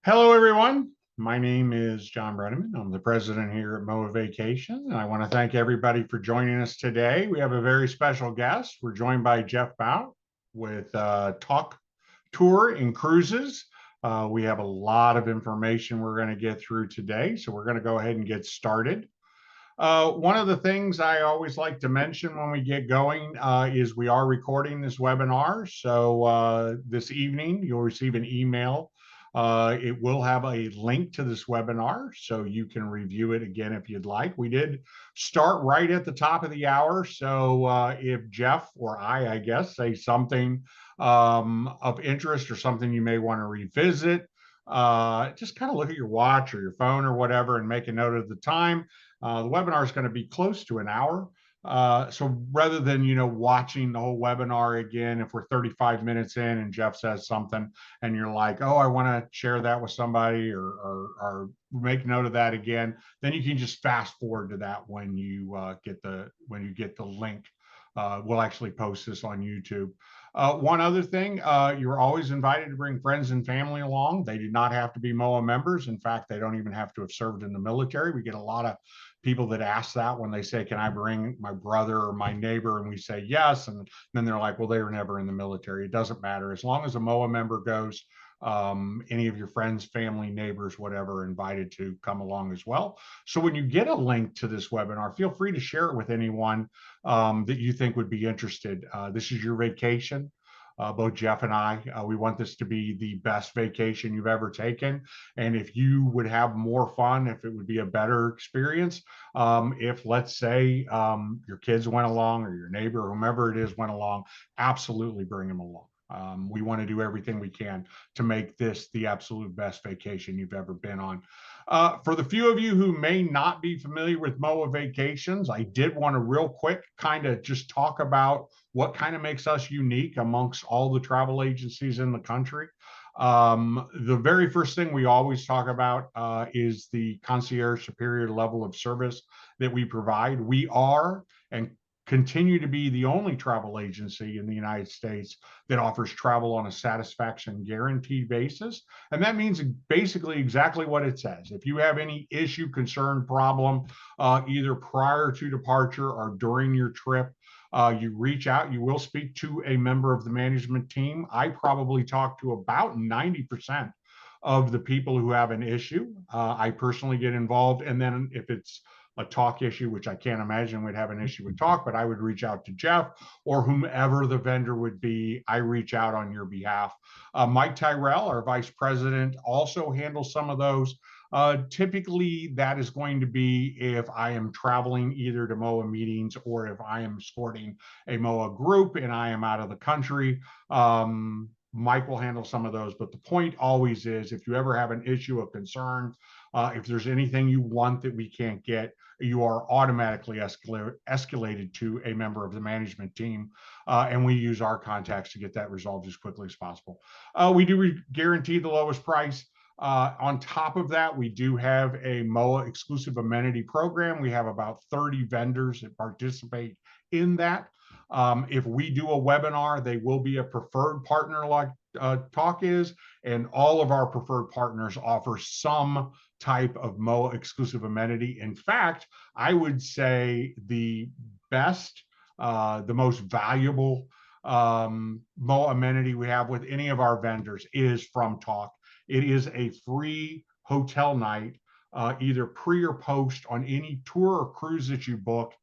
Hello, everyone. My name is John Brenneman. I'm the president here at MOAA Vacations, and I want to thank everybody for joining us today. We have a very special guest. We're joined by Jeff Bont with Tauck Tour and Cruises. We have a lot of information we're going to get through today, so we're going to go ahead and get started. One of the things I always like to mention when we get going is we are recording this webinar. So this evening, you'll receive an email. It will have a link to this webinar, so you can review it again if you'd like. We did start right at the top of the hour. So if Jeff or I guess, say something of interest or something you may want to revisit, just kind of look at your watch or your phone or whatever and make a note of the time. The webinar is going to be close to an hour. So rather than, watching the whole webinar again, if we're 35 minutes in and Jeff says something and you're like, oh, I want to share that with somebody or make note of that again, then you can just fast forward to that when you get the link. We'll actually post this on YouTube. One other thing, you're always invited to bring friends and family along. They do not have to be MOAA members. In fact, they don't even have to have served in the military. We get a lot of people that ask that when they say, can I bring my brother or my neighbor? And we say yes. And then they're like, well, they were never in the military. It doesn't matter. As long as a MOAA member goes, any of your friends, family, neighbors, whatever, are invited to come along as well. So when you get a link to this webinar, feel free to share it with anyone that you think would be interested. This is your vacation. Both Jeff and I, we want this to be the best vacation you've ever taken. And if you would have more fun, if it would be a better experience, if let's say your kids went along or your neighbor or whomever it is went along, absolutely bring them along. We want to do everything we can to make this the absolute best vacation you've ever been on. For the few of you who may not be familiar with MOAA Vacations, I did want to real quick kind of just talk about what kind of makes us unique amongst all the travel agencies in the country. The very first thing we always talk about is the concierge superior level of service that we provide. We are and continue to be the only travel agency in the United States that offers travel on a satisfaction guaranteed basis. And that means basically exactly what it says. If you have any issue, concern, problem, either prior to departure or during your trip, you reach out, you will speak to a member of the management team. I probably talk to about 90% of the people who have an issue. I personally get involved. And then if it's a Tauck issue, which I can't imagine we'd have an issue with Tauck, but I would reach out to Jeff or whomever the vendor would be. I reach out on your behalf. Mike Tyrell, our vice president, also handles some of those. Typically, that is going to be if I am traveling either to MOAA meetings or if I am escorting a MOAA group and I am out of the country. Mike will handle some of those, but the point always is if you ever have an issue of concern, if there's anything you want that we can't get, you are automatically escalated to a member of the management team, and we use our contacts to get that resolved as quickly as possible. We do guarantee the lowest price. On top of that, we do have a MOAA exclusive amenity program. We have about 30 vendors that participate in that. If we do a webinar, they will be a preferred partner like Tauck is, and all of our preferred partners offer some type of MOAA exclusive amenity. In fact, I would say the best, the most valuable MOAA amenity we have with any of our vendors is from Tauck. It is a free hotel night, either pre or post on any tour or cruise that you book.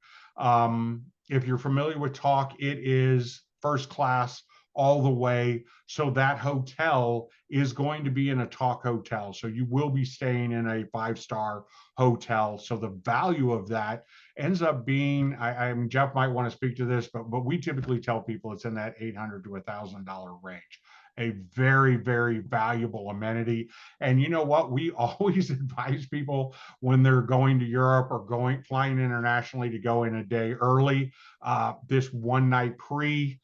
If you're familiar with Tauck, it is first class all the way. So that hotel is going to be in a Tauck hotel. So you will be staying in a 5-star hotel. So the value of that ends up being, I mean, Jeff might want to speak to this, but we typically tell people it's in that $800 to $1,000 range. A very, very valuable amenity. And you know what? We always advise people when they're going to Europe or flying internationally to go in a day early. This one night pre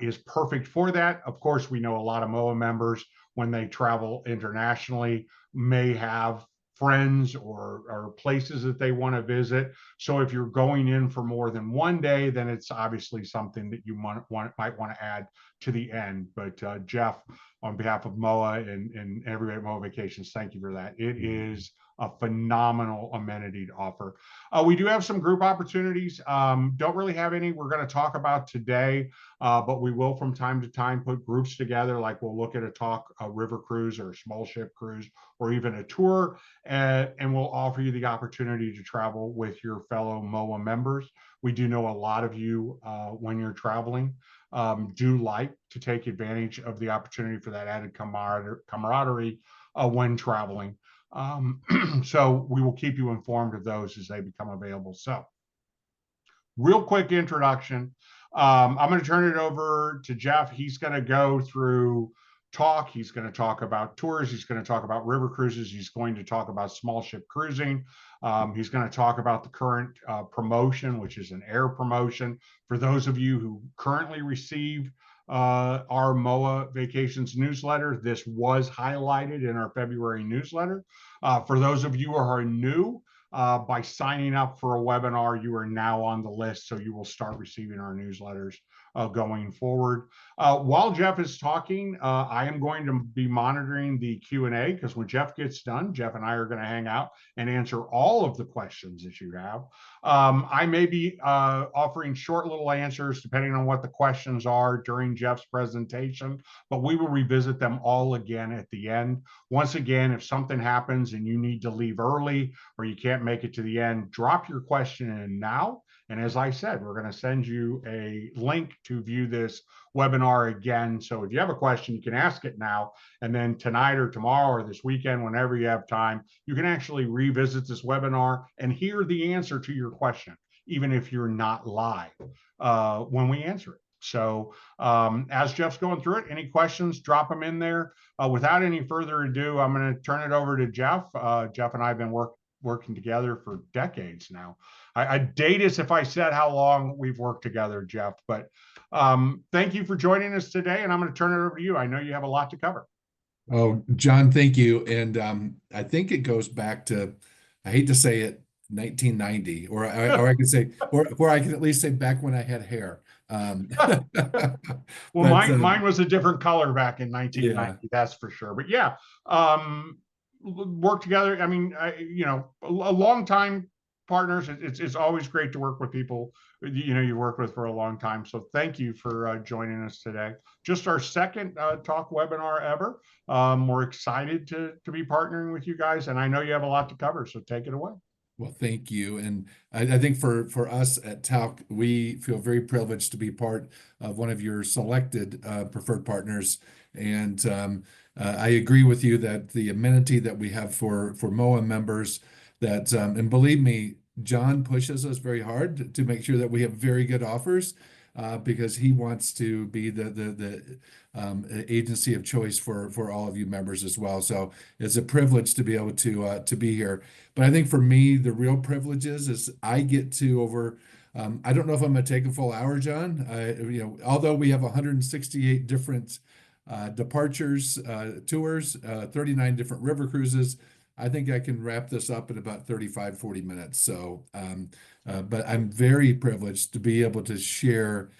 is perfect for that. Of course, we know a lot of MOAA members when they travel internationally may have friends or places that they want to visit. So if you're going in for more than one day, then it's obviously something that you might want to add to the end. But Jeff, on behalf of MOAA and everybody at MOAA Vacations, thank you for that. It is a phenomenal amenity to offer. We do have some group opportunities. Don't really have any we're going to talk about today, but we will from time to time put groups together. Like we'll look at a river cruise or a small ship cruise or even a tour, and we'll offer you the opportunity to travel with your fellow MOAA members. We do know a lot of you, when you're traveling, do like to take advantage of the opportunity for that added camaraderie when traveling. So we will keep you informed of those as they become available. So real quick introduction. I'm going to turn it over to Jeff. He's going to go through Tauck. He's going to talk about tours. He's going to talk about river cruises. He's going to talk about small ship cruising. He's going to talk about the current promotion, which is an air promotion. For those of you who currently receive our MOAA Vacations newsletter, this was highlighted in our February newsletter. For those of you who are new, by signing up for a webinar, you are now on the list, so you will start receiving our newsletters going forward. While Jeff is talking, I am going to be monitoring the Q&A, because when Jeff gets done, Jeff and I are going to hang out and answer all of the questions that you have. I may be offering short little answers depending on what the questions are during Jeff's presentation, but we will revisit them all again at the end. Once again, if something happens and you need to leave early or you can't make it to the end, drop your question in now. And as I said, we're going to send you a link to view this webinar again. So if you have a question, you can ask it now. And then tonight or tomorrow or this weekend, whenever you have time, you can actually revisit this webinar and hear the answer to your question, even if you're not live when we answer it. So as Jeff's going through it, any questions, drop them in there. Without any further ado, I'm going to turn it over to Jeff. Jeff and I have been working together for decades now. I'd date us if I said how long we've worked together, Jeff, but thank you for joining us today, and I'm going to turn it over to you. I know you have a lot to cover. Oh, John, thank you. And I think it goes back to, I hate to say it, 1990, or I can say, or I can at least say back when I had hair. Well, but mine was a different color back in 1990, yeah, that's for sure. But yeah, work together. I mean, a long time partners. It's always great to work with people you work with for a long time. So thank you for joining us today. Just our second Tauck webinar ever. We're excited to be partnering with you guys, and I know you have a lot to cover. So take it away. well, thank you. And I think for us at Tauck, we feel very privileged to be part of one of your selected preferred partners. And I agree with you that the amenity that we have for MOAA members, that and believe me, John pushes us very hard to make sure that we have very good offers, because he wants to be the agency of choice for all of you members as well. So it's a privilege to be able to be here. But I think for me, the real privilege is I get to over. I don't know if I'm going to take a full hour, John. Although we have 168 different departures, tours, 39 different river cruises. I think I can wrap this up in about 35, 40 minutes. So, but I'm very privileged to be able to share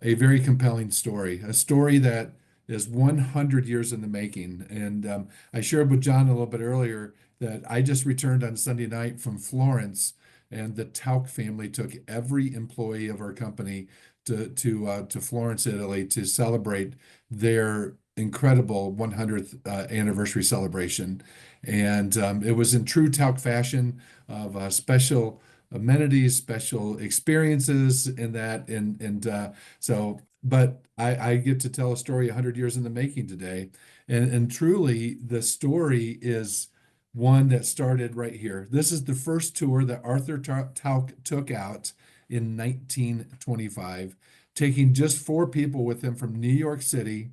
a very compelling story, a story that is 100 years in the making. And I shared with John a little bit earlier that I just returned on Sunday night from Florence, and the Tauck family took every employee of our company to Florence, Italy, to celebrate their incredible 100th anniversary celebration. And it was in true Tauck fashion of special amenities, special experiences in that. So, but I get to tell a story 100 years in the making today. And truly, the story is one that started right here. This is the first tour that Arthur Tauck took out in 1925, taking just 4 people with him from New York City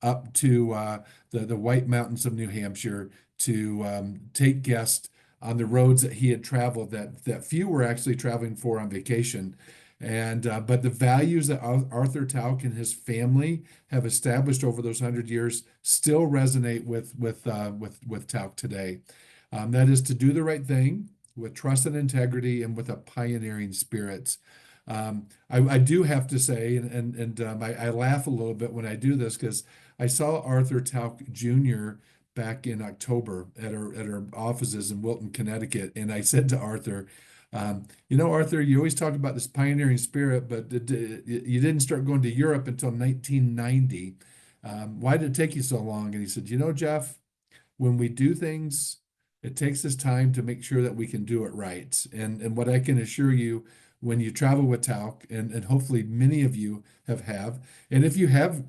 up to the White Mountains of New Hampshire to take guests on the roads that he had traveled that few were actually traveling for on vacation. And but the values that Arthur Tauck and his family have established over those 100 years still resonate with Tauck today. That is to do the right thing with trust and integrity and with a pioneering spirit. I do have to say, I laugh a little bit when I do this because I saw Arthur Tauck Jr. back in October at our offices in Wilton, Connecticut, and I said to Arthur, Arthur, you always talk about this pioneering spirit, but you didn't start going to Europe until 1990. Why did it take you so long? And he said, Jeff, when we do things, it takes us time to make sure that we can do it right. And what I can assure you, when you travel with Tauck, and hopefully many of you have, and if you have,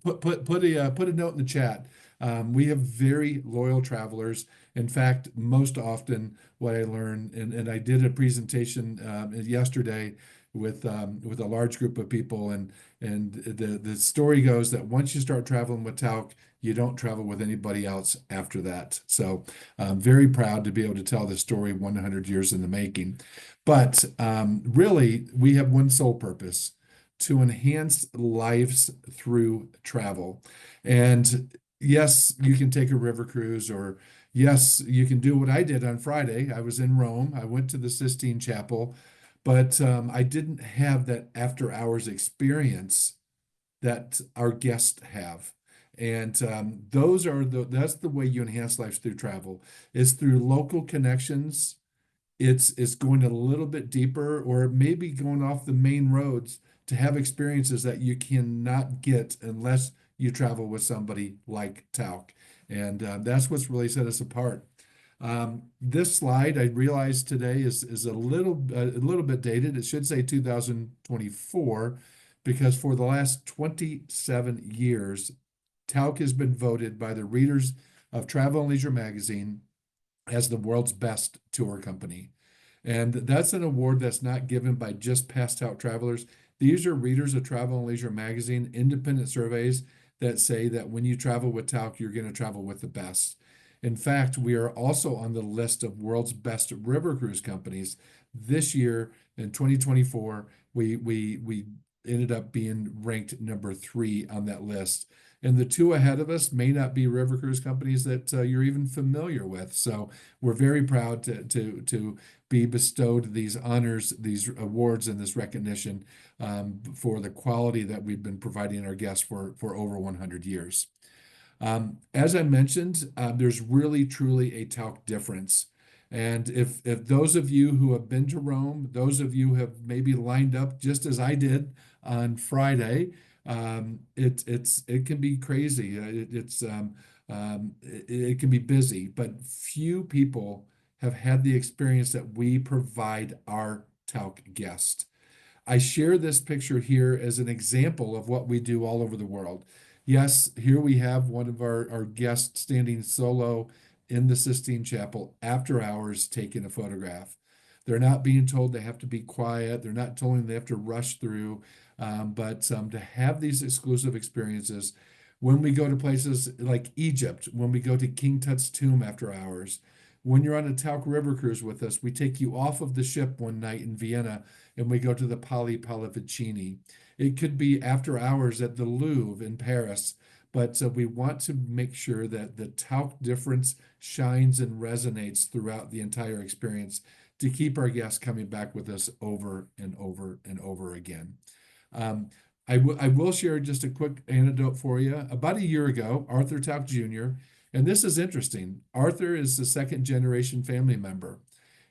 put a note in the chat. We have very loyal travelers. In fact, most often what I learn, and I did a presentation yesterday with a large group of people, and the story goes that once you start traveling with Tauck, you don't travel with anybody else after that. So I'm very proud to be able to tell the story 100 years in the making. But really, we have one sole purpose: to enhance lives through travel. And yes, you can take a river cruise, or yes, you can do what I did on Friday. I was in Rome. I went to the Sistine Chapel, but I didn't have that after hours experience that our guests have. And that's the way you enhance lives through travel, is through local connections. It's going a little bit deeper, or maybe going off the main roads to have experiences that you cannot get unless you travel with somebody like Tauck. And that's what's really set us apart. This slide, I realize today is a little bit dated. It should say 2024, because for the last 27 years, Tauck has been voted by the readers of Travel and Leisure magazine as the world's best tour company. And that's an award that's not given by just passed out travelers. These are readers of Travel and Leisure magazine, independent surveys that say that when you travel with Tauck, you're going to travel with the best. In fact, we are also on the list of world's best river cruise companies. This year, in 2024, we ended up being ranked number 3 on that list. And the 2 ahead of us may not be river cruise companies that you're even familiar with. So we're very proud to be bestowed these honors, these awards, and this recognition for the quality that we've been providing our guests for over 100 years. As I mentioned, there's really truly a Tauck difference. And if those of you who have been to Rome, those of you who have maybe lined up just as I did on Friday, it can be crazy. It can be busy, but few people have had the experience that we provide our Tauck guest. I share this picture here as an example of what we do all over the world. Yes, here we have one of our guests standing solo in the Sistine Chapel after hours taking a photograph. They're not being told they have to be quiet. They're not told they have to rush through. But to have these exclusive experiences, when we go to places like Egypt, when we go to King Tut's tomb after hours, when you're on a Tauck River cruise with us, we take you off of the ship one night in Vienna and we go to the Palais Pallavicini. It could be after hours at the Louvre in Paris, but we want to make sure that the Tauck difference shines and resonates throughout the entire experience to keep our guests coming back with us over and over and over again. I will share just a quick anecdote for you. About a year ago, Arthur Tauck Jr., and this is interesting. Arthur is the second generation family member.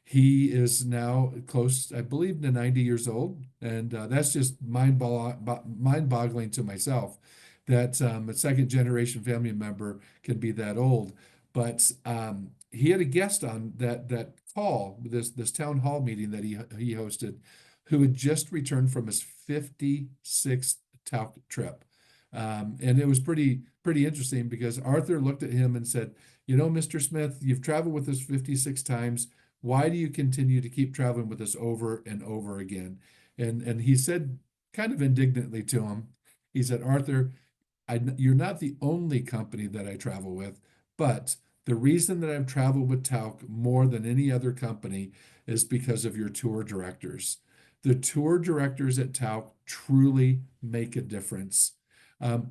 He is now close, I believe, to 90 years old. And that's just mind-boggling to myself that a second generation family member can be that old. But he had a guest on that call, this town hall meeting that he hosted, who had just returned from his 56th Tauck trip. And it was pretty interesting because Arthur looked at him and said, Mr. Smith, you've traveled with us 56 times. Why do you continue to keep traveling with us over and over again? And he said, kind of indignantly to him, he said, Arthur, you're not the only company that I travel with, but the reason that I've traveled with Tauck more than any other company is because of your tour directors. The tour directors at Tauck truly make a difference.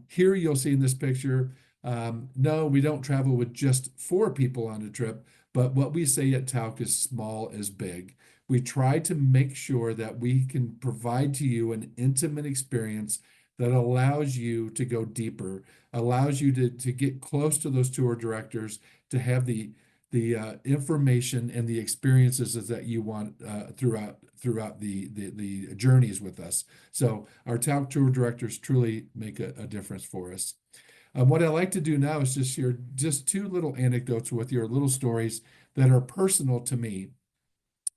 Here you'll see in this picture, no, we don't travel with just 4 people on a trip, But what we say at Tauck is small is big. We try to make sure that we can provide to you an intimate experience that allows you to go deeper, allows you to get close to those tour directors, to have the information and the experiences that you want throughout the journeys with us. So our Tauck tour directors truly make a difference for us. What I like to do now is just share just two little anecdotes with you, or little stories that are personal to me.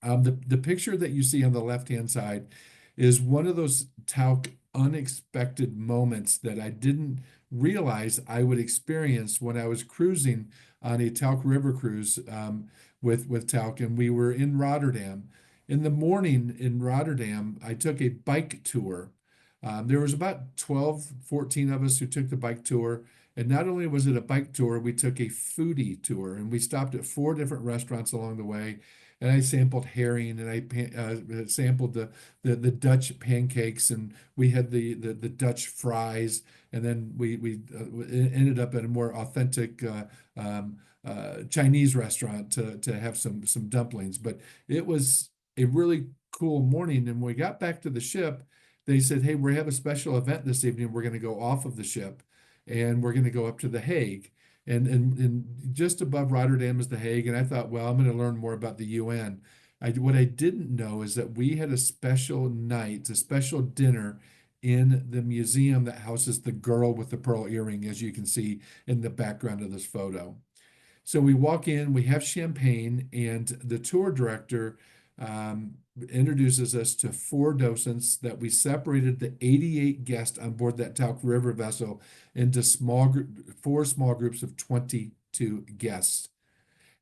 The picture that you see on the left-hand side is one of those Tauck unexpected moments that I didn't realize I would experience when I was cruising on a Tauck River cruise with Tauck, and we were in Rotterdam. In the morning in Rotterdam, I took a bike tour. There was about 12, 14 of us who took the bike tour. And not only was it a bike tour, we took a foodie tour, and we stopped at 4 different restaurants along the way. And I sampled herring, and I sampled the Dutch pancakes, and we had the Dutch fries, and then we ended up at a more authentic Chinese restaurant to have some dumplings. But it was a really cool morning. And when we got back to the ship, they said, "Hey, we have a special event this evening. We're going to go off of the ship, and we're going to go up to The Hague." And just above Rotterdam is The Hague. And I thought, well, I'm going to learn more about the UN. What I didn't know is that we had a special night, a special dinner in the museum that houses the girl with the pearl earring, as you can see in the background of this photo. So we walk in, we have champagne, and the tour director introduces us to 4 docents that we separated the 88 guests on board that Tauck River vessel into 4 small groups of 22 guests.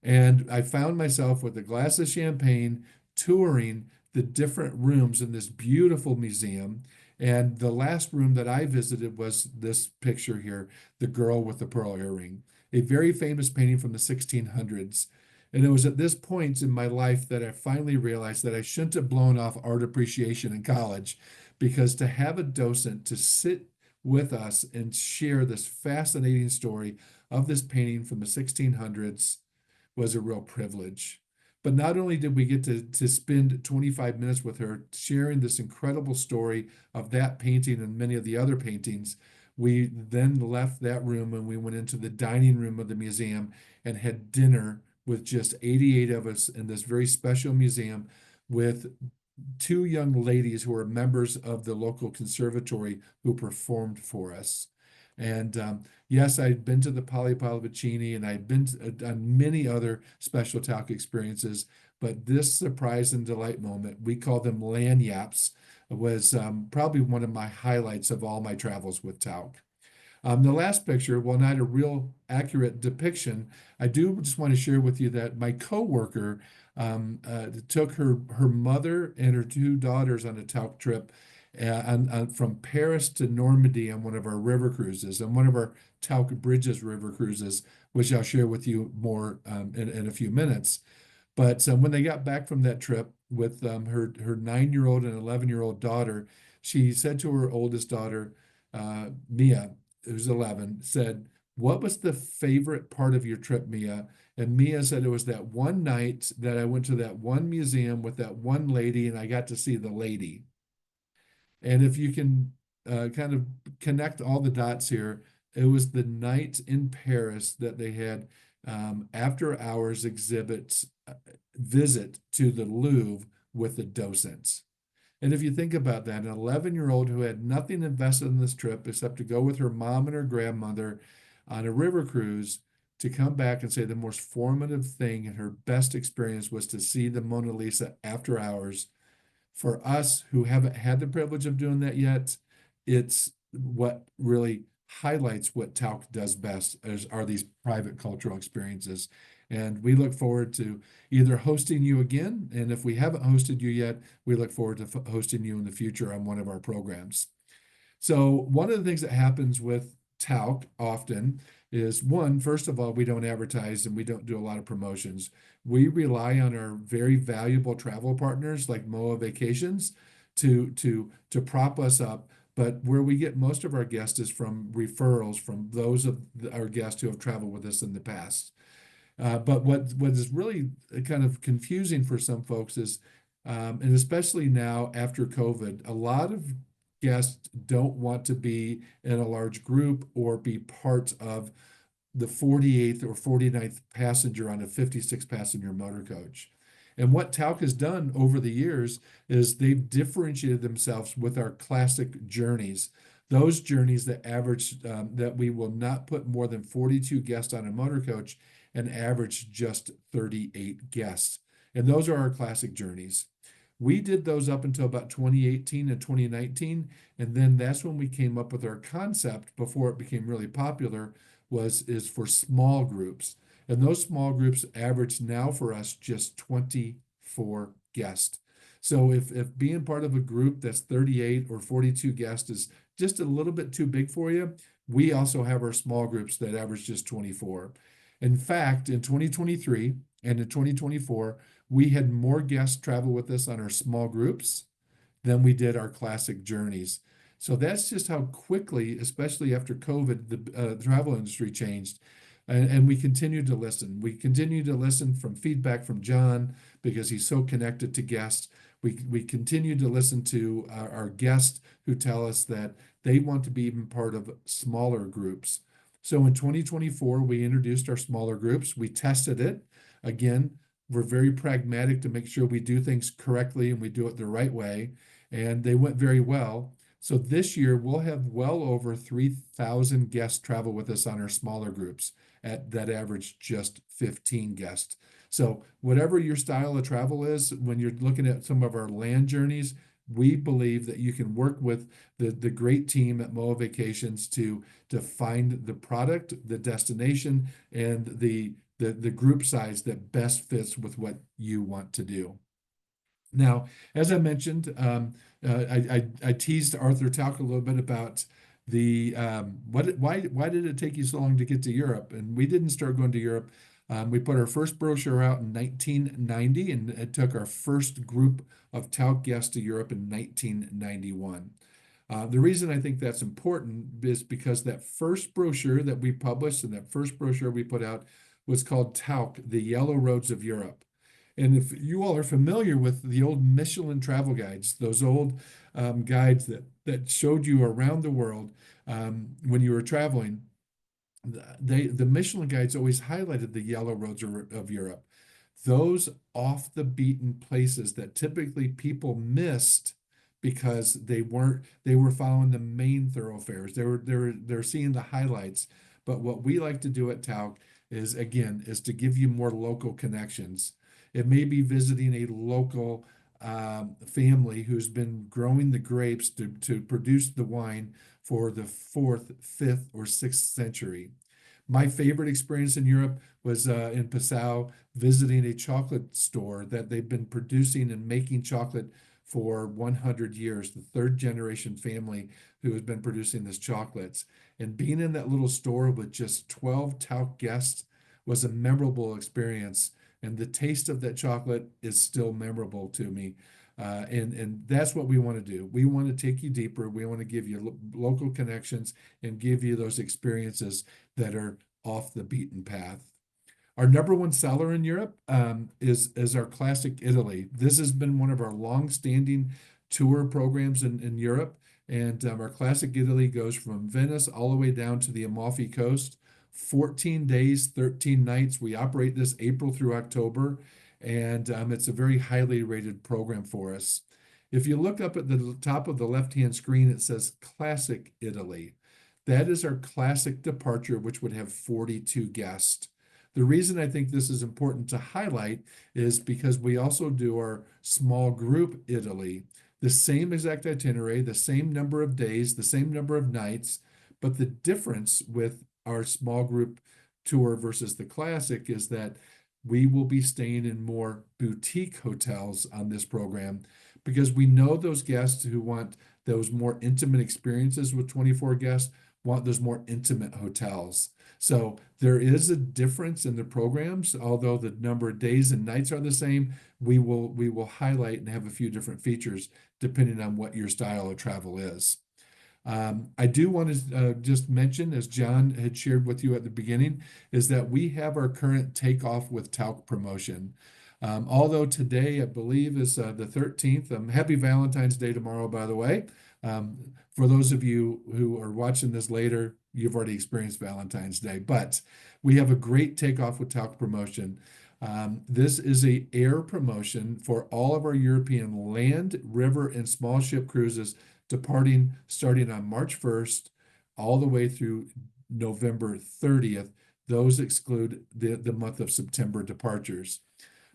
And I found myself with a glass of champagne touring the different rooms in this beautiful museum. And the last room that I visited was this picture here, the girl with the pearl earring, a very famous painting from the 1600s. And it was at this point in my life that I finally realized that I shouldn't have blown off art appreciation in college, because to have a docent to sit with us and share this fascinating story of this painting from the 1600s was a real privilege. But not only did we get to spend 25 minutes with her sharing this incredible story of that painting and many of the other paintings, we then left that room and we went into the dining room of the museum and had dinner with just 88 of us in this very special museum, with 2 young ladies who are members of the local conservatory who performed for us. And yes, I'd been to the Polly Pallavicini, and I'd been on many other special Tauck experiences, but this surprise and delight moment, we call them lanyards, was probably one of my highlights of all my travels with Tauck. The last picture, while not a real accurate depiction, I do just want to share with you that my coworker took her mother and her 2 daughters on a Tauck trip from Paris to Normandy on one of our river cruises, and one of our Tauck Bridges river cruises, which I'll share with you more in a few minutes. But when they got back from that trip with her 9-year-old and 11-year-old daughter, she said to her oldest daughter, Mia, who's 11, said, "What was the favorite part of your trip, Mia?" And Mia said, "It was that one night that I went to that one museum with that one lady, and I got to see the lady." And if you can kind of connect all the dots here, it was the night in Paris that they had after hours exhibits visit to the Louvre with the docents. And if you think about that, an 11-year-old who had nothing invested in this trip except to go with her mom and her grandmother on a river cruise, to come back and say the most formative thing and her best experience was to see the Mona Lisa after hours. For us who haven't had the privilege of doing that yet, it's what really highlights what Tauck does best, are these private cultural experiences. And we look forward to either hosting you again, and if we haven't hosted you yet, we look forward to hosting you in the future on one of our programs. So one of the things that happens with Tauck often is, one, first of all, we don't advertise and we don't do a lot of promotions. We rely on our very valuable travel partners like MOAA Vacations to prop us up. But where we get most of our guests is from referrals from those of our guests who have traveled with us in the past. But what is really kind of confusing for some folks is, and especially now after COVID, a lot of guests don't want to be in a large group or be part of the 48th or 49th passenger on a 56 passenger motor coach. And what Tauck has done over the years is they've differentiated themselves with our classic journeys. Those journeys that average, that we will not put more than 42 guests on a motor coach and average just 38 guests. And those are our classic journeys. We did those up until about 2018 and 2019, and then that's when we came up with our concept before it became really popular is for small groups. And those small groups average now for us just 24 guests. So if being part of a group that's 38 or 42 guests is just a little bit too big for you, we also have our small groups that average just 24. In fact, in 2023 and in 2024, we had more guests travel with us on our small groups than we did our classic journeys. So that's just how quickly, especially after COVID, the travel industry changed. And we continue to listen. We continue to listen from feedback from John because he's so connected to guests. We continue to listen to our guests who tell us that they want to be even part of smaller groups. So in 2024, we introduced our smaller groups. We tested it. Again, we're very pragmatic to make sure we do things correctly and we do it the right way. And they went very well. So this year, we'll have well over 3,000 guests travel with us on our smaller groups at that average just 15 guests. So whatever your style of travel is, when you're looking at some of our land journeys, we believe that you can work with the great team at MOAA Vacations to find the product, the destination, and the group size that best fits with what you want to do. Now, as I mentioned, I teased Arthur Tauck a little bit about the why did it take you so long to get to Europe? And we didn't start going to Europe. We put our first brochure out in 1990, and it took our first group of Tauck guests to Europe in 1991. The reason I think that's important is because that first brochure that we published and that first brochure we put out was called Tauck, The Yellow Roads of Europe. And if you all are familiar with the old Michelin travel guides, those old guides that showed you around the world when you were traveling, the Michelin guides always highlighted the yellow roads of Europe. Those off the beaten places that typically people missed because they were following the main thoroughfares. They're seeing the highlights. But what we like to do at Tauck is to give you more local connections. It may be visiting a local family who's been growing the grapes to produce the wine for the 4th, 5th, or 6th century. My favorite experience in Europe was in Passau, visiting a chocolate store that they've been producing and making chocolate for 100 years, the 3rd generation family who has been producing this chocolates. And being in that little store with just 12 Tauck guests was a memorable experience. And the taste of that chocolate is still memorable to me. And that's what we want to do. We want to take you deeper. We want to give you local connections and give you those experiences that are off the beaten path. Our number one seller in Europe is our Classic Italy. This has been one of our long-standing tour programs in Europe. And our Classic Italy goes from Venice all the way down to the Amalfi Coast. 14 days, 13 nights. We operate this April through October, and it's a very highly rated program for us. If you look up at the top of the left-hand screen, it says Classic Italy. That is our classic departure, which would have 42 guests. The reason I think this is important to highlight is because we also do our small group Italy, the same exact itinerary, the same number of days, the same number of nights, but the difference with our small group tour versus the classic is that we will be staying in more boutique hotels on this program because we know those guests who want those more intimate experiences with 24 guests want those more intimate hotels. So there is a difference in the programs, although the number of days and nights are the same. We will highlight and have a few different features depending on what your style of travel is. I do want to just mention, as John had shared with you at the beginning, is that we have our current Takeoff with Tauck promotion. Although today, I believe, is the 13th. Happy Valentine's Day tomorrow, by the way. For those of you who are watching this later, you've already experienced Valentine's Day, but we have a great Takeoff with Tauck promotion. This is a air promotion for all of our European land, river, and small ship cruises departing starting on March 1st all the way through November 30th. Those exclude the month of September departures.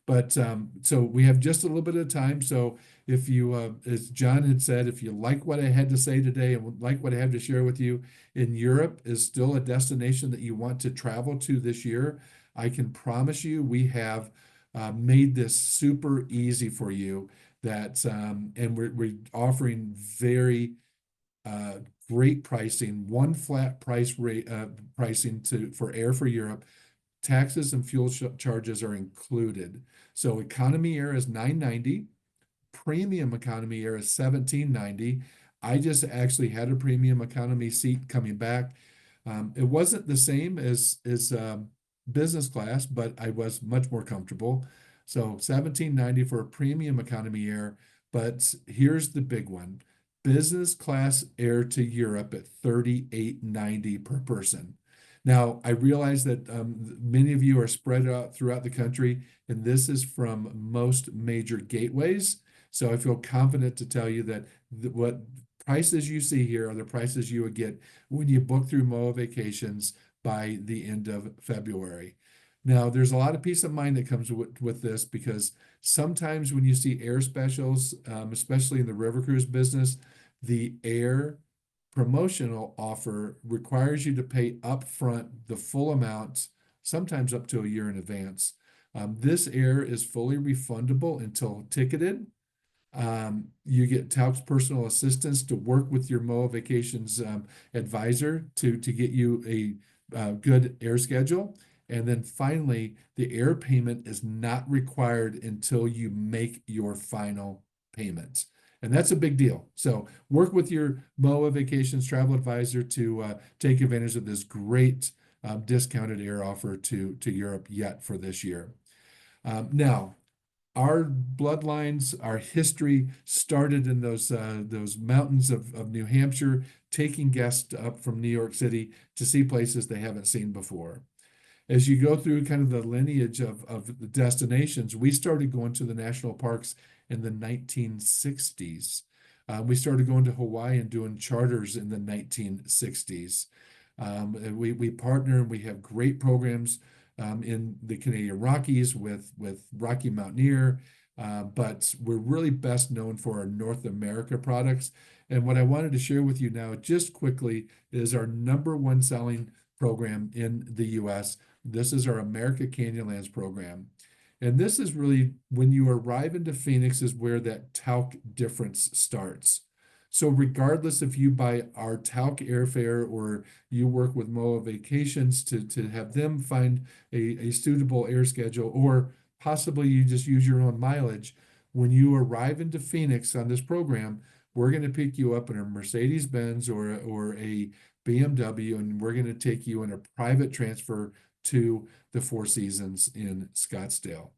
But so we have just a little bit of time. So if you, as John had said, if you like what I had to say today and like what I have to share with you, in Europe is still a destination that you want to travel to this year, I can promise you we have made this super easy for you. That and we're offering very uh, great pricing, one flat price rate pricing for air for Europe. Taxes and fuel charges are included. So economy air is $9.90, premium economy air is $17.90. I just actually had a premium economy seat coming back. It wasn't the same as business class, but I was much more comfortable. So $17.90 for a premium economy air. But here's the big one. Business class air to Europe at $38.90 per person. Now, I realize that many of you are spread out throughout the country, and this is from most major gateways. So I feel confident to tell you that what prices you see here are the prices you would get when you book through MOAA Vacations by the end of February. Now, there's a lot of peace of mind that comes with this, because sometimes when you see air specials, especially in the river cruise business, the air promotional offer requires you to pay upfront the full amount, sometimes up to a year in advance. This air is fully refundable until ticketed. You get Tauck's personal assistance to work with your MOAA Vacations advisor to get you a good air schedule. And then finally, the air payment is not required until you make your final payment. And that's a big deal. So work with your MOAA Vacations travel advisor to take advantage of this great discounted air offer to Europe yet for this year. Now, our bloodlines, our history started in those mountains of New Hampshire, taking guests up from New York City to see places they haven't seen before. As you go through kind of the lineage of the destinations, we started going to the national parks in the 1960s. We started going to Hawaii and doing charters in the 1960s. We partner and we have great programs in the Canadian Rockies with Rocky Mountaineer, but we're really best known for our North America products. And what I wanted to share with you now, just quickly, is our #1 selling program in the US. This is our America Canyonlands program. And this is really, when you arrive into Phoenix, is where that Tauck difference starts. So regardless if you buy our Tauck airfare or you work with MOAA Vacations to have them find a suitable air schedule, or possibly you just use your own mileage, when you arrive into Phoenix on this program, we're going to pick you up in a Mercedes-Benz or a BMW, and we're going to take you in a private transfer to the Four Seasons in Scottsdale.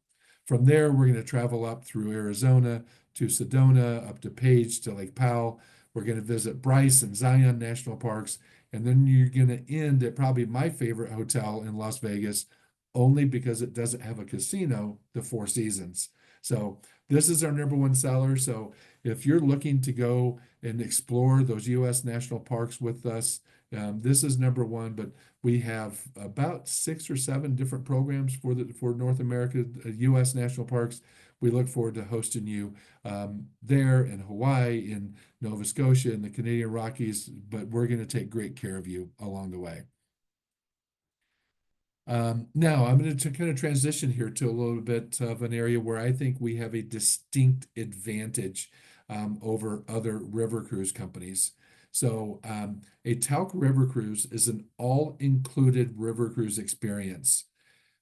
From there, we're going to travel up through Arizona to Sedona, up to Page to Lake Powell. We're going to visit Bryce and Zion National Parks. And then you're going to end at probably my favorite hotel in Las Vegas, only because it doesn't have a casino, the Four Seasons. So this is our #1 seller. So if you're looking to go and explore those U.S. national parks with us, this is #1, but we have about 6 or 7 different programs for North America, U.S. national parks. We look forward to hosting you there in Hawaii, in Nova Scotia, in the Canadian Rockies, but we're going to take great care of you along the way. Now, I'm going to kind of transition here to a little bit of an area where I think we have a distinct advantage over other river cruise companies. So a Tauck River Cruise is an all-included river cruise experience.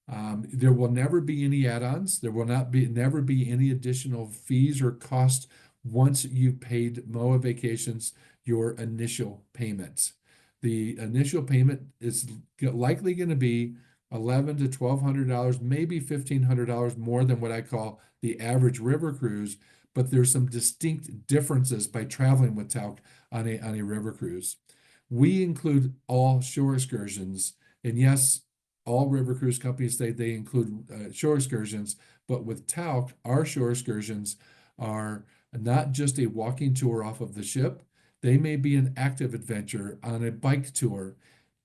There will never be any add-ons. There will never be any additional fees or costs once you've paid MOAA Vacations your initial payment. The initial payment is likely going to be $1,100 to $1,200, maybe $1,500 more than what I call the average river cruise, but there's some distinct differences by traveling with Tauck on a river cruise. We include all shore excursions, and yes, all river cruise companies say they include shore excursions, but with Tauck, our shore excursions are not just a walking tour off of the ship. They may be an active adventure on a bike tour.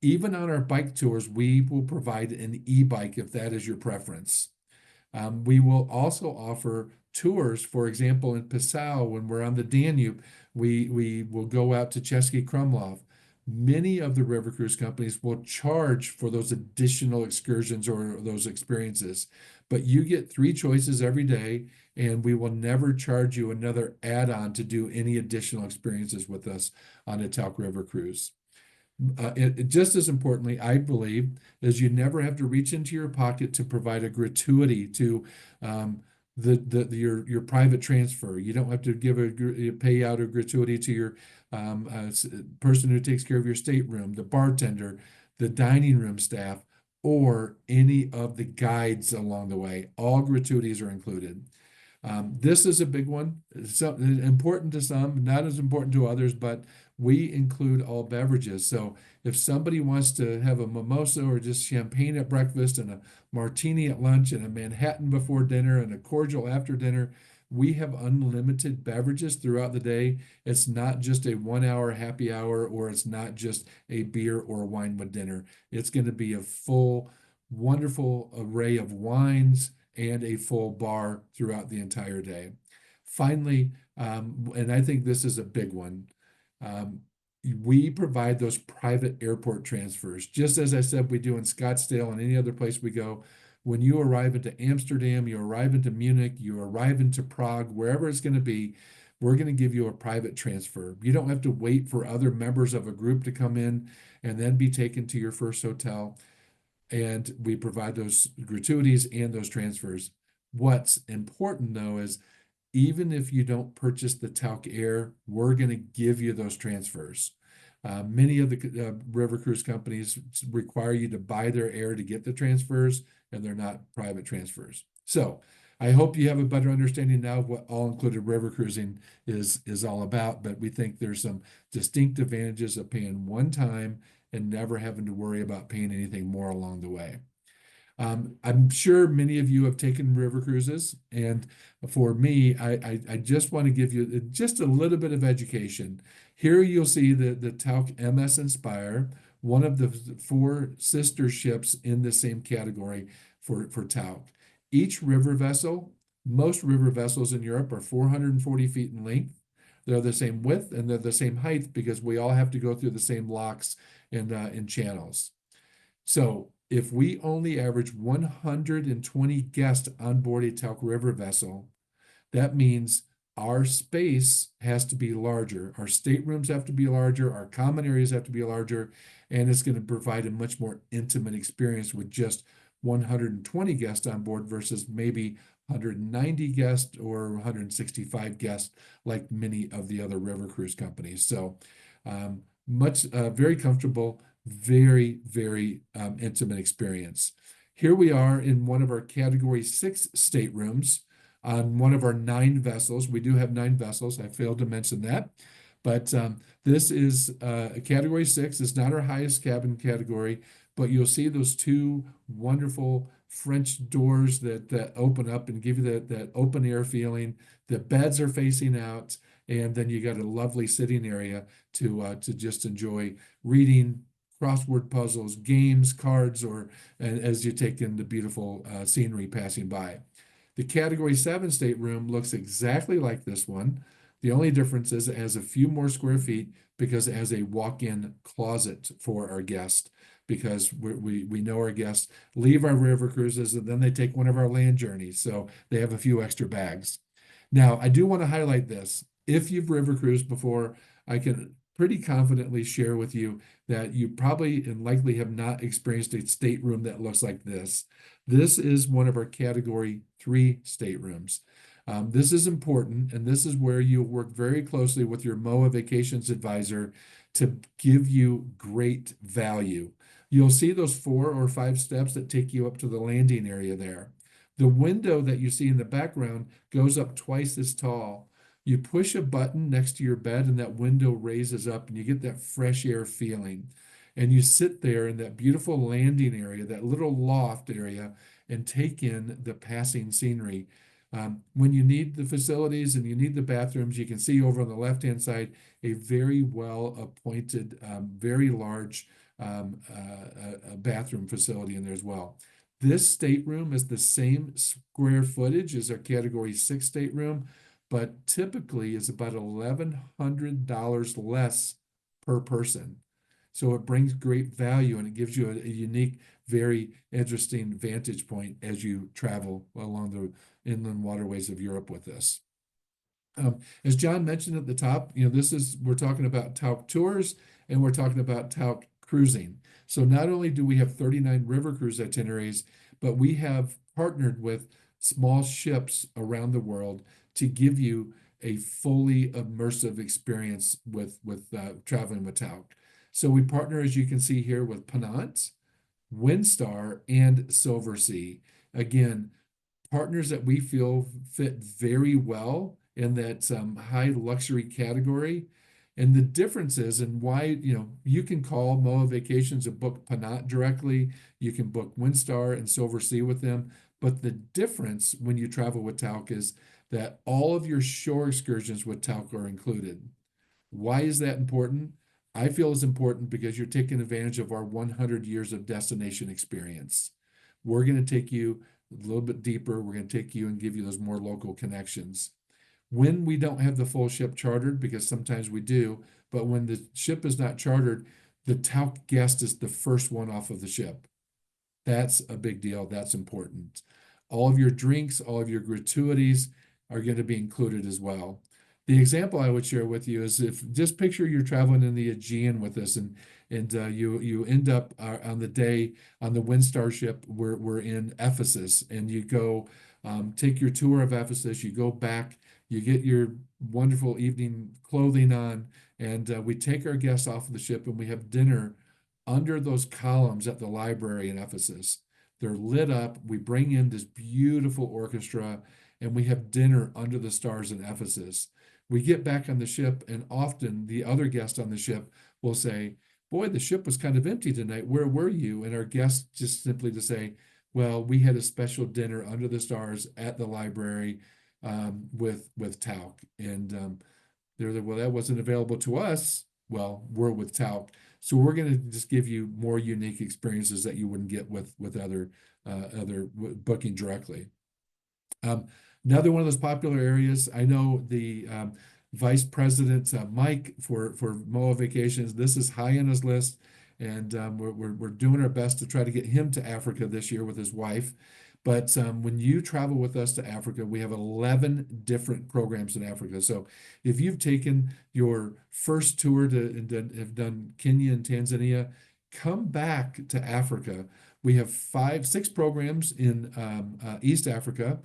Even on our bike tours, we will provide an e-bike if that is your preference. We will also offer tours. For example, in Passau, when we're on the Danube, we will go out to Český Krumlov. Many of the river cruise companies will charge for those additional excursions or those experiences, but you get 3 choices every day, and we will never charge you another add-on to do any additional experiences with us on a Tauck River cruise. Just as importantly, I believe, is you never have to reach into your pocket to provide a gratuity to your private transfer. You don't have to pay out a gratuity to your person who takes care of your stateroom, the bartender, the dining room staff, or any of the guides along the way. All gratuities are included. This is a big one. It's important to some, not as important to others, but we include all beverages. So if somebody wants to have a mimosa or just champagne at breakfast and a martini at lunch and a Manhattan before dinner and a cordial after dinner, we have unlimited beverages throughout the day. It's not just a 1 hour happy hour, or it's not just a beer or wine with dinner. It's going to be a full, wonderful array of wines and a full bar throughout the entire day. Finally, and I think this is a big one, we provide those private airport transfers. Just as I said, we do in Scottsdale and any other place we go. When you arrive into Amsterdam, you arrive into Munich, you arrive into Prague, wherever it's going to be, we're going to give you a private transfer. You don't have to wait for other members of a group to come in and then be taken to your first hotel. And we provide those gratuities and those transfers. What's important, though, is even if you don't purchase the Tauck Air, we're going to give you those transfers. Many of the river cruise companies require you to buy their air to get the transfers, and they're not private transfers. So I hope you have a better understanding now of what all-included river cruising is all about, but we think there's some distinct advantages of paying one time and never having to worry about paying anything more along the way. I'm sure many of you have taken river cruises, and for me, I just want to give you just a little bit of education. Here you'll see the Tauck MS Inspire, one of the 4 sister ships in the same category for Tauck. Each river vessel, most river vessels in Europe are 440 feet in length. They're the same width and they're the same height because we all have to go through the same locks and channels. So if we only average 120 guests on board a Tauck River vessel, that means our space has to be larger. Our staterooms have to be larger. Our common areas have to be larger. And it's going to provide a much more intimate experience with just 120 guests on board versus maybe 190 guests or 165 guests like many of the other river cruise companies. So very comfortable, very, very intimate experience. Here we are in one of our Category 6 staterooms on one of our 9 vessels. We do have 9 vessels. I failed to mention that. But this is a Category 6. It's not our highest cabin category, but you'll see those 2 wonderful French doors that open up and give you that open air feeling. The beds are facing out, and then you got a lovely sitting area to just enjoy reading, crossword puzzles, games, cards, or as you take in the beautiful scenery passing by. The Category 7 stateroom looks exactly like this one. The only difference is it has a few more square feet because it has a walk-in closet for our guests, because we know our guests leave our river cruises and then they take one of our land journeys, so they have a few extra bags. Now, I do want to highlight this. If you've river cruised before, I can pretty confidently share with you that you probably and likely have not experienced a stateroom that looks like this. This is one of our Category 3 staterooms. This is important, and this is where you work very closely with your MOAA Vacations advisor to give you great value. You'll see those 4 or 5 steps that take you up to the landing area there. The window that you see in the background goes up twice as tall. You push a button next to your bed, and that window raises up, and you get that fresh air feeling. And you sit there in that beautiful landing area, that little loft area, and take in the passing scenery. When you need the facilities and you need the bathrooms, you can see over on the left-hand side a very well appointed, very large bathroom facility in there as well. This stateroom is the same square footage as our Category 6 stateroom, but typically is about $1,100 less per person. So it brings great value, and it gives you a unique, very interesting vantage point as you travel along the inland waterways of Europe with this. As John mentioned at the top, we're talking about Tauck tours, and we're talking about Tauck cruising. So not only do we have 39 river cruise itineraries, but we have partnered with small ships around the world to give you a fully immersive experience with traveling with Tauck. So we partner, as you can see here, with Bont, Windstar, and Silversea. Again, partners that we feel fit very well in that high luxury category. And the differences and why, you can call MOAA Vacations and book Bont directly. You can book Windstar and Silversea with them. But the difference when you travel with Tauck is that all of your shore excursions with Tauck are included. Why is that important? I feel it's important because you're taking advantage of our 100 years of destination experience. We're going to take you a little bit deeper. We're going to take you and give you those more local connections. When we don't have the full ship chartered, because sometimes we do, but when the ship is not chartered, the Tauck guest is the first one off of the ship. That's a big deal. That's important. All of your drinks, all of your gratuities are going to be included as well. The example I would share with you is if just picture you're traveling in the Aegean with us, and you end up on the day on the Windstar ship. We're in Ephesus, and you go take your tour of Ephesus. You go back, you get your wonderful evening clothing on, and we take our guests off of the ship, and we have dinner under those columns at the library in Ephesus. They're lit up. We bring in this beautiful orchestra, and we have dinner under the stars in Ephesus. We get back on the ship, and often the other guest on the ship will say, "Boy, the ship was kind of empty tonight. Where were you?" And our guest just simply to say, "Well, we had a special dinner under the stars at the library with Tauck." And they're like, "Well, that wasn't available to us." Well, we're with Tauck. So we're going to just give you more unique experiences that you wouldn't get with other booking directly. Another one of those popular areas, I know the Vice President Mike for MOAA Vacations, this is high on his list, and we're doing our best to try to get him to Africa this year with his wife. But when you travel with us to Africa, we have 11 different programs in Africa. So if you've taken your first tour and have done Kenya and Tanzania, come back to Africa. We have 6 programs in East Africa.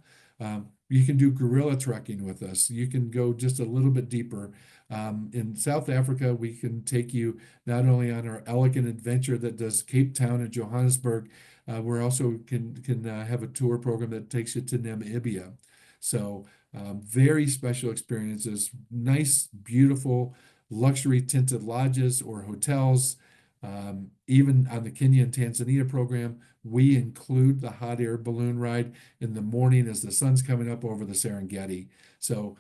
You can do gorilla trekking with us. You can go just a little bit deeper. In South Africa, we can take you not only on our elegant adventure that does Cape Town and Johannesburg, we also can have a tour program that takes you to Namibia. So very special experiences, nice, beautiful, luxury tinted lodges or hotels. Even on the Kenya and Tanzania program, we include the hot air balloon ride in the morning as the sun's coming up over the Serengeti. So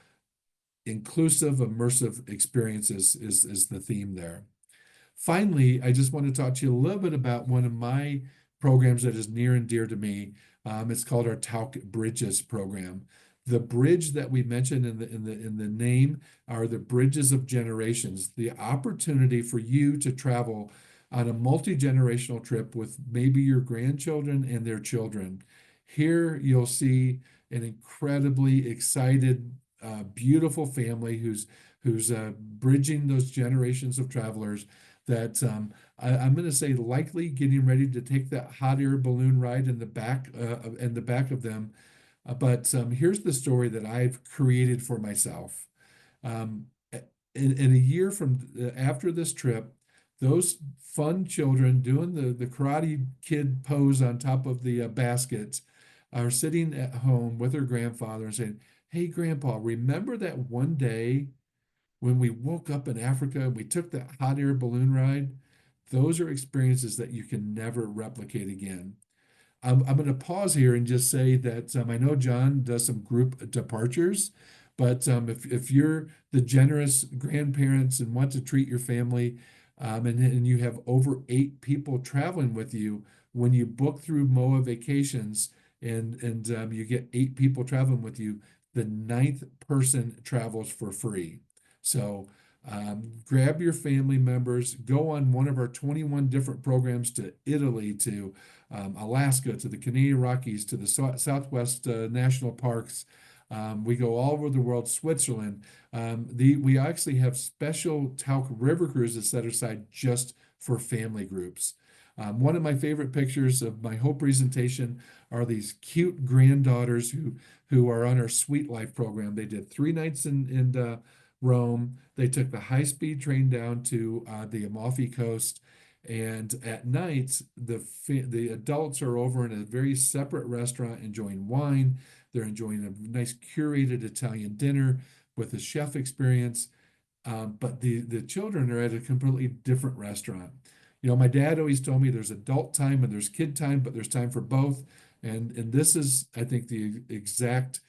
inclusive, immersive experiences is the theme there. Finally, I just want to talk to you a little bit about one of my programs that is near and dear to me. It's called our Tauck Bridges program. The bridge that we mentioned in the name are the bridges of generations. The opportunity for you to travel on a multi-generational trip with maybe your grandchildren and their children. Here you'll see an incredibly excited, beautiful family who's bridging those generations of travelers that I'm going to say likely getting ready to take that hot air balloon ride in the back of them. But here's the story that I've created for myself. Um, in a year from after this trip, those fun children doing the Karate Kid pose on top of the basket are sitting at home with their grandfather and saying, "Hey, Grandpa, remember that one day when we woke up in Africa and we took that hot air balloon ride?" Those are experiences that you can never replicate again. I'm going to pause here and just say that I know John does some group departures, but if you're the generous grandparents and want to treat your family, and you have over 8 people traveling with you, when you book through MOAA Vacations and you get 8 people traveling with you, the ninth person travels for free. So grab your family members, go on one of our 21 different programs to Italy, to Alaska, to the Canadian Rockies, to the Southwest National Parks. We go all over the world, Switzerland. We actually have special Tauck River cruises set aside just for family groups. One of my favorite pictures of my whole presentation are these cute granddaughters who are on our Sweet Life program. They did 3 nights in Rome. They took the high-speed train down to the Amalfi Coast. And at night, the adults are over in a very separate restaurant enjoying wine. They're enjoying a nice curated Italian dinner with a chef experience. But the children are at a completely different restaurant. You know, my dad always told me there's adult time and there's kid time, but there's time for both. And this is, I think, the exact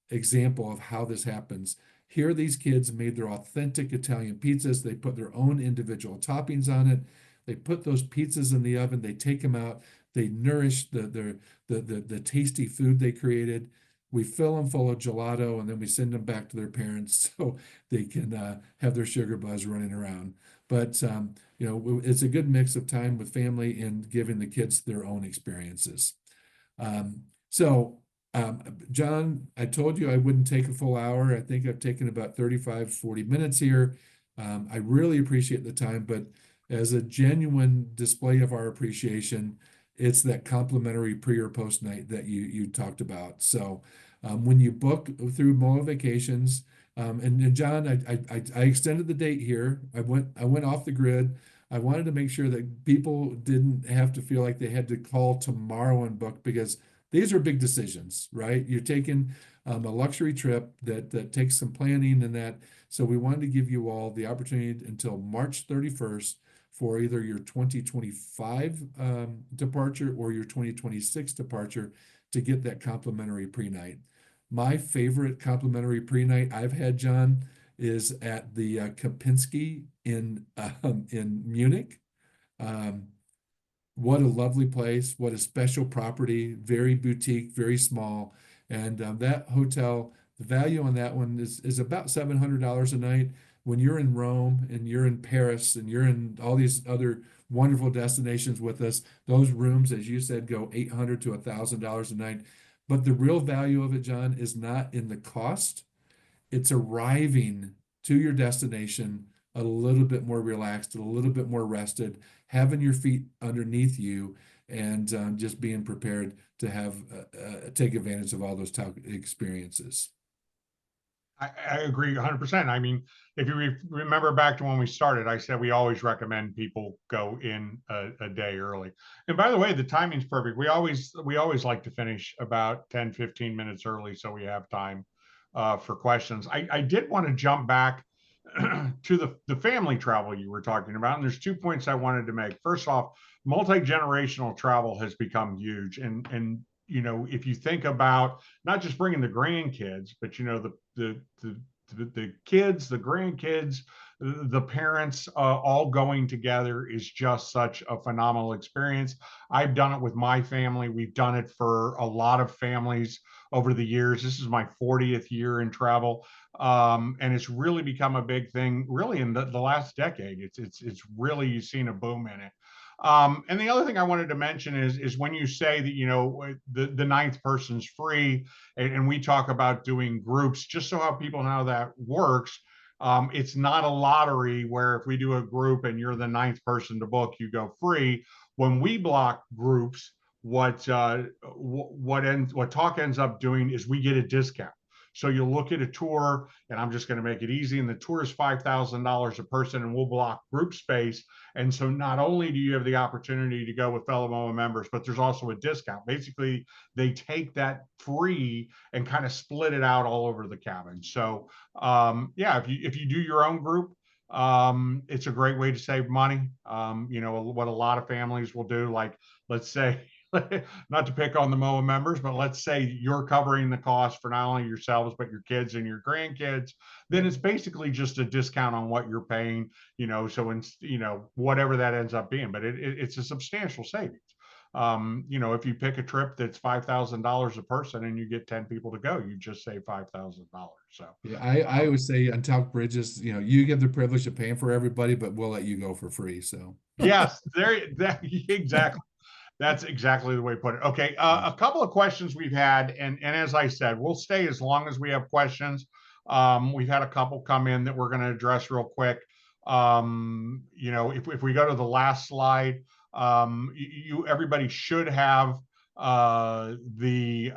example of how this happens. Here, these kids made their authentic Italian pizzas. They put their own individual toppings on it. They put those pizzas in the oven. They take them out. They nourish the tasty food they created. We fill them full of gelato, and then we send them back to their parents so they can have their sugar buzz running around. But you know, it's a good mix of time with family and giving the kids their own experiences. So, John, I told you I wouldn't take a full hour. I think I've taken about 35, 40 minutes here. I really appreciate the time, but as a genuine display of our appreciation, it's that complimentary pre or post night that you talked about. So when you book through MOAA Vacations, and John, I extended the date here. I went off the grid. I wanted to make sure that people didn't have to feel like they had to call tomorrow and book, because these are big decisions, right? You're taking a luxury trip that takes some planning and that. So we wanted to give you all the opportunity until March 31st for either your 2025 departure or your 2026 departure to get that complimentary pre-night. My favorite complimentary pre-night I've had, John, is at the Kempinski in Munich. Um, what a lovely place. What a special property. Very boutique, very small. And that hotel, the value on that one is about $700 a night. When you're in Rome and you're in Paris and you're in all these other wonderful destinations with us, those rooms, as you said, go $800 to $1,000 a night. But the real value of it, John, is not in the cost. It's arriving to your destination a little bit more relaxed, a little bit more rested, having your feet underneath you, and just being prepared to have take advantage of all those experiences. I agree 100%. I mean, if you remember back to when we started, I said we always recommend people go in a day early. And by the way, the timing's perfect. We always like to finish about 10, 15 minutes early so we have time for questions. I did want to jump back to the family travel you were talking about. And there's 2 points I wanted to make. First off, multi-generational travel has become huge. And you know, if you think about not just bringing the grandkids, but you know, the kids, the grandkids, the parents all going together is just such a phenomenal experience. I've done it with my family. We've done it for a lot of families over the years. This is my 40th year in travel. And it's really become a big thing really in the last decade. It's really, you've seen a boom in it. And the other thing I wanted to mention is when you say that, you know, the ninth person's free, and we talk about doing groups, just so how people know how that works. It's not a lottery where if we do a group and you're the ninth person to book, you go free. When we block groups, what Talk ends up doing is we get a discount. So you'll look at a tour, and I'm just going to make it easy. And the tour is $5,000 a person, and we'll block group space. And so not only do you have the opportunity to go with fellow MOA members, but there's also a discount. Basically, they take that free and kind of split it out all over the cabin. So yeah, if you do your own group, it's a great way to save money. What a lot of families will do, like let's say, not to pick on the MOA members, but let's say you're covering the cost for not only yourselves, but your kids and your grandkids, then it's basically just a discount on what you're paying, so whatever that ends up being, but it's a substantial savings. If you pick a trip that's $5,000 a person and you get 10 people to go, you just save $5,000. So Yeah, I always say on Talc Bridges, you get the privilege of paying for everybody, but we'll let you go for free. So yes, exactly. That's exactly the way to put it. Okay, a couple of questions we've had, and as I said, we'll stay as long as we have questions. We've had a couple come in that we're going to address real quick. If we go to the last slide, everybody should have the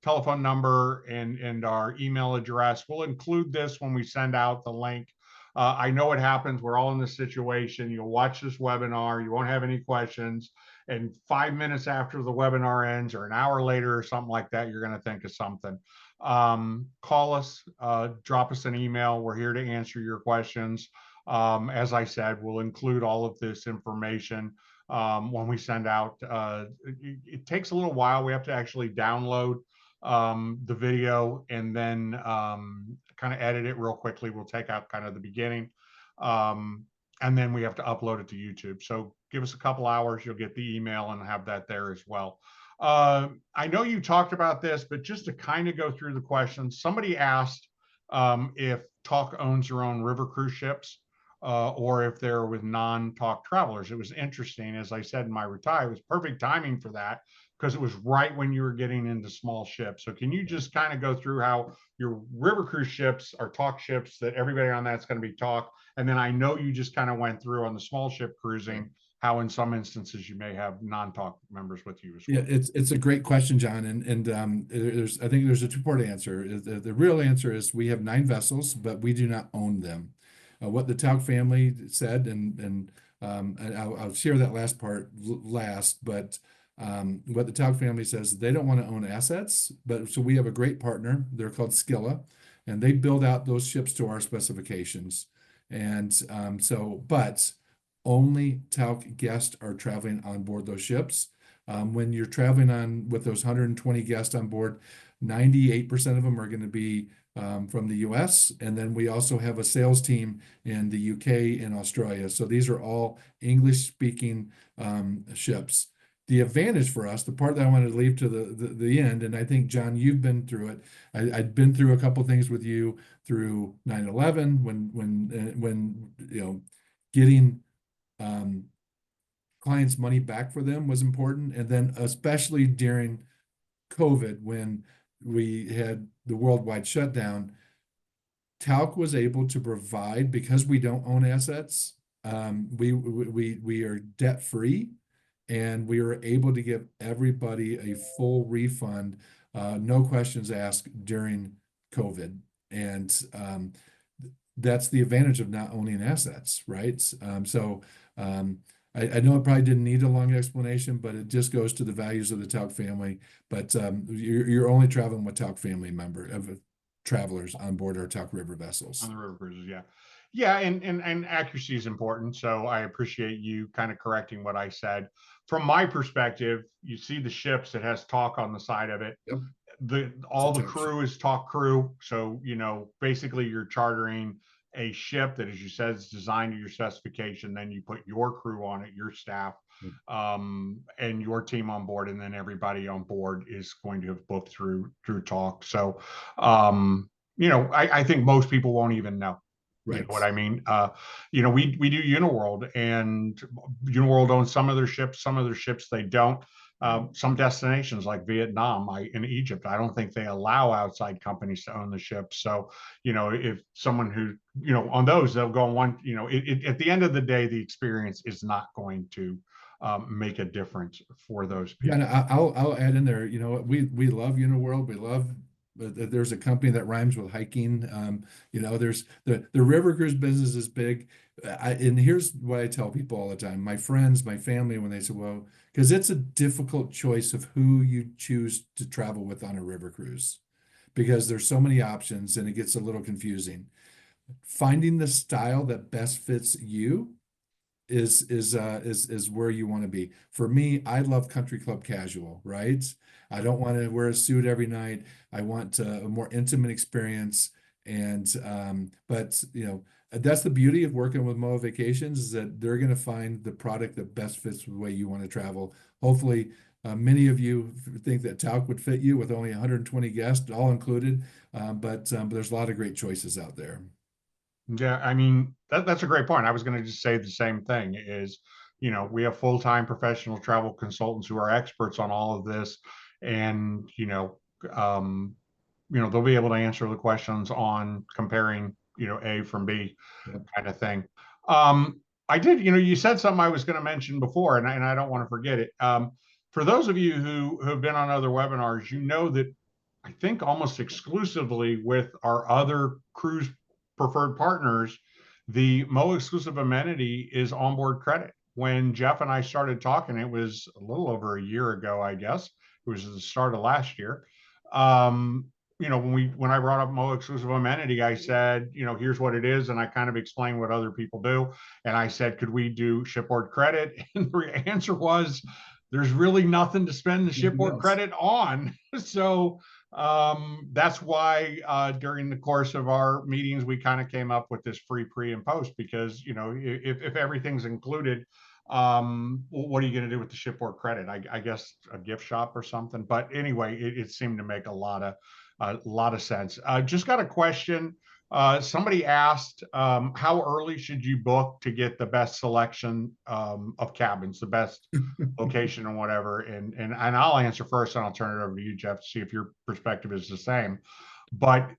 telephone number and our email address. We'll include this when we send out the link. I know it happens. We're all in this situation. You'll watch this webinar. You won't have any questions. And 5 minutes after the webinar ends or an hour later or something like that, you're going to think of something. Call us, drop us an email. We're here to answer your questions. As I said, we'll include all of this information when we send out. It takes a little while. We have to actually download the video and then kind of edit it real quickly. We'll take out kind of the beginning. And then we have to upload it to YouTube. So give us a couple hours, you'll get the email and have that there as well. I know you talked about this, but just to kind of go through the questions, somebody asked if Talk owns their own river cruise ships or if they're with non-Talk travelers. It was interesting. As I said in my retire, it was perfect timing for that because it was right when you were getting into small ships. So can you just kind of go through how your river cruise ships are Talk ships, that everybody on that's going to be Talk? And then I know you just kind of went through on the small ship cruising, how in some instances you may have non-Talk members with you as well. yeah, it's a great question, John, and I think there's a two-part answer. The real answer is we have 9 vessels, but we do not own them. What the Tauck family said, and I'll share that last part last, but what the Tauck family says, they don't want to own assets, but so we have a great partner. They're called Skilla, and they build out those ships to our specifications. And but only Tauck guests are traveling on board those ships. When you're traveling on with those 120 guests on board, 98% of them are going to be from the US. And then we also have a sales team in the UK and Australia. So these are all English speaking ships. The advantage for us, the part that I wanted to leave to the end, and I think, John, you've been through it. I'd been through a couple things with you through 9/11 when getting clients' money back for them was important. And then especially during COVID, when we had the worldwide shutdown, Tauck was able to provide, because we don't own assets, we are debt free, and we were able to give everybody a full refund, no questions asked during COVID. And that's the advantage of not owning assets, right? I know it probably didn't need a long explanation, but it just goes to the values of the Tauck family. But you're only traveling with Tauck family travelers on board our Tauck River vessels. On the river cruises, yeah. Yeah, and accuracy is important. So I appreciate you kind of correcting what I said. From my perspective, you see the ships that has Talk on the side of it. Yep. All the crew is Talk crew. So, basically you're chartering a ship that, as you said, is designed to your specification. Then you put your crew on it, your staff, and your team on board, and then everybody on board is going to have booked through Talk. So, I think most people won't even know. Right. You know what I mean? We do Uniworld, and Uniworld owns some of their ships they don't. Some destinations like Vietnam, in Egypt, I don't think they allow outside companies to own the ship. So, if someone who, on those, they'll go on one, at the end of the day, the experience is not going to make a difference for those Yeah, and people. I'll add in there, you know, we love Uniworld. We love, there's a company that rhymes with hiking. You know, there's the river cruise business is big. And here's what I tell people all the time, my friends, my family, when they say, well, because it's a difficult choice of who you choose to travel with on a river cruise, because there's so many options and it gets a little confusing. Finding the style that best fits you is where you want to be. For me, I love country club casual, right? I don't want to wear a suit every night. I want a more intimate experience. And but you know, that's the beauty of working with MOAA Vacations, is that they're going to find the product that best fits the way you want to travel. Hopefully, many of you think that Tauck would fit you with only 120 guests, all included. But there's a lot of great choices out there. Yeah, I mean that's a great point. I was going to just say the same thing. Is we have full-time professional travel consultants who are experts on all of this, and um, they'll be able to answer the questions on comparing A from B Yep. kind of thing. Um, I did, you said something I was going to mention before, and I don't want to forget it. For those of you who have been on other webinars, you know that I think almost exclusively with our other cruise preferred partners, the MOAA exclusive amenity is onboard credit. When Jeff and I started talking, it was a little over a year ago, I guess. It was the start of last year. Um, when I brought up MOAA exclusive amenity, I said, here's what it is, and I kind of explained what other people do. And I said, could we do shipboard credit? And the answer was, there's really nothing to spend the Nothing shipboard else. credit on. So that's why during the course of our meetings, we kind of came up with this free pre and post, because if everything's included, what are you going to do with the shipboard credit? I guess a gift shop or something. But anyway, it seemed to make a lot of sense. Just got a question. Somebody asked, how early should you book to get the best selection of cabins, the best location and whatever? And I'll answer first, and I'll turn it over to you, Jeff, to see if your perspective is the same. But